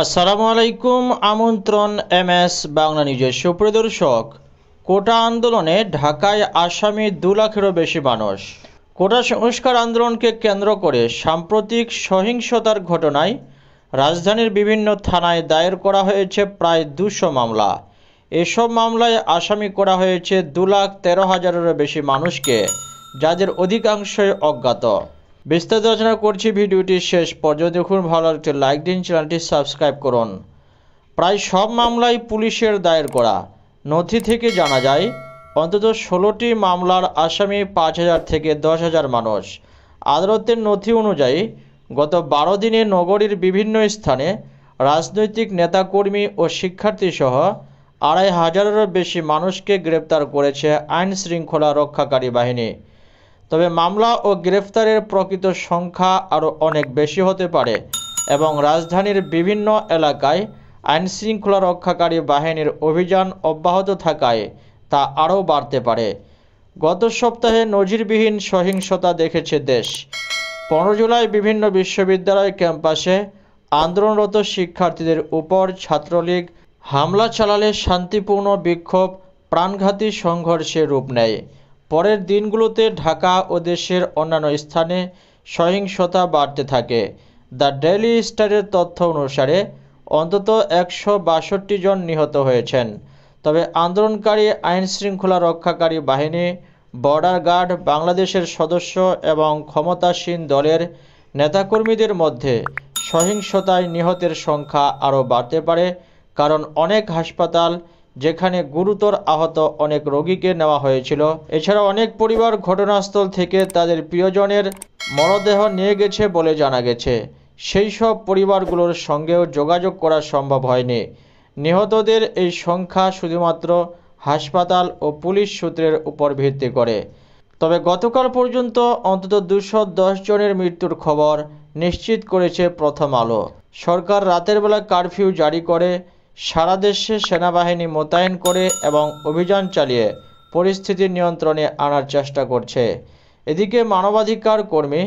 আসসালামু আলাইকুম। আমন্ত্রণ এমএস বাংলা নিউজের সুপ্রিয় দর্শক। কোটা আন্দোলনে ঢাকায় আসামি 2 লাখেরও বেশি মানুষ। কোটা সংস্কার আন্দোলনকে কেন্দ্র করে সাম্প্রতিক সহিংসতার ঘটনায় রাজধানীর বিভিন্ন থানায় দায়ের করা হয়েছে প্রায় 200 মামলা। এসব মামলায় আসামি করা হয়েছে 2,13,000-এরও বেশি মানুষকে, যাদের অধিকাংশই অজ্ঞাত। বিস্তারিত আলোচনা করছি, ভিডিওটি শেষ পর্যন্ত দেখুন। ভালো লাগলে লাইক দিন, চ্যানেলটি সাবস্ক্রাইব করুন। প্রায় সব মামলাই পুলিশের দায়ের করা। নথি থেকে জানা যায় অন্তত 16টি মামলার আসামি 5,000 থেকে 10,000 মানুষ। আদালতের নথি অনুযায়ী গত 12 দিনে নগরীর বিভিন্ন স্থানে রাজনৈতিক নেতাকর্মী ও শিক্ষার্থীসহ 2,500-এরও বেশি মানুষকে গ্রেপ্তার করেছে আইন শৃঙ্খলা রক্ষাকারী বাহিনী। তবে মামলা ও গ্রেফতারের প্রকৃত সংখ্যা আরও অনেক বেশি হতে পারে এবং রাজধানীর বিভিন্ন এলাকায় আইনশৃঙ্খলা রক্ষাকারী বাহিনীর অভিযান অব্যাহত থাকায় তা আরও বাড়তে পারে। গত সপ্তাহে নজিরবিহীন সহিংসতা দেখেছে দেশ। 15 জুলাই বিভিন্ন বিশ্ববিদ্যালয় ক্যাম্পাসে আন্দোলনরত শিক্ষার্থীদের উপর ছাত্রলীগ হামলা চালালে শান্তিপূর্ণ বিক্ষোভ প্রাণঘাতী সংঘর্ষে রূপ নেয়। পরের দিনগুলোতে ঢাকা ও দেশের অন্যান্য স্থানে সহিংসতা বাড়তে থাকে। দ্য ডেইলি স্টারের তথ্য অনুসারে অন্তত 162 জন নিহত হয়েছেন। তবে আন্দোলনকারী আইনশৃঙ্খলা রক্ষাকারী বাহিনী, বর্ডার গার্ড, বাংলাদেশের সদস্য এবং ক্ষমতাসীন দলের নেতাকর্মীদের মধ্যে সহিংসতায় নিহতের সংখ্যা আরও বাড়তে পারে, কারণ অনেক হাসপাতাল যেখানে গুরুতর আহত অনেক রোগীকে নেওয়া হয়েছিল। এছাড়া অনেক পরিবার ঘটনাস্থল থেকে তাদের প্রিয়জনের মরদেহ নিয়ে গেছে বলে জানা গেছে। সেই সব পরিবারগুলোর সঙ্গেও যোগাযোগ করা সম্ভব হয়নি। নিহতদের এই সংখ্যা শুধুমাত্র হাসপাতাল ও পুলিশ সূত্রের উপর ভিত্তি করে। তবে গতকাল পর্যন্ত অন্তত 210 জনের মৃত্যুর খবর নিশ্চিত করেছে প্রথম আলো। সরকার রাতের বেলা কারফিউ জারি করে সারা দেশে সেনাবাহিনী মোতায়েন করে এবং অভিযান চালিয়ে পরিস্থিতি নিয়ন্ত্রণে আনার চেষ্টা করছে। এদিকে মানবাধিকার কর্মী,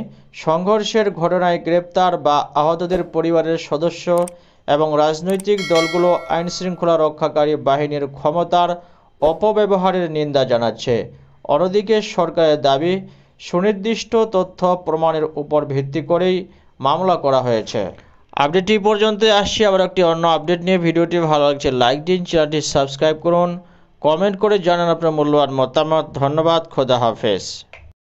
সংঘর্ষের ঘটনায় গ্রেপ্তার বা আহতদের পরিবারের সদস্য এবং রাজনৈতিক দলগুলো আইনশৃঙ্খলা রক্ষাকারী বাহিনীর ক্ষমতার অপব্যবহারের নিন্দা জানাচ্ছে। অন্যদিকে সরকারের দাবি, সুনির্দিষ্ট তথ্য প্রমাণের উপর ভিত্তি করেই মামলা করা হয়েছে। আপডেটটি পর্যন্ত আসছি, আবার একটি অন্য আপডেট নিয়ে। ভিডিওটি ভালো লাগছে লাইক দিন, চ্যানেলটি সাবস্ক্রাইব করুন, কমেন্ট করে জানান আপনার মূল্যবান মতামত। ধন্যবাদ। খোদা হাফেজ।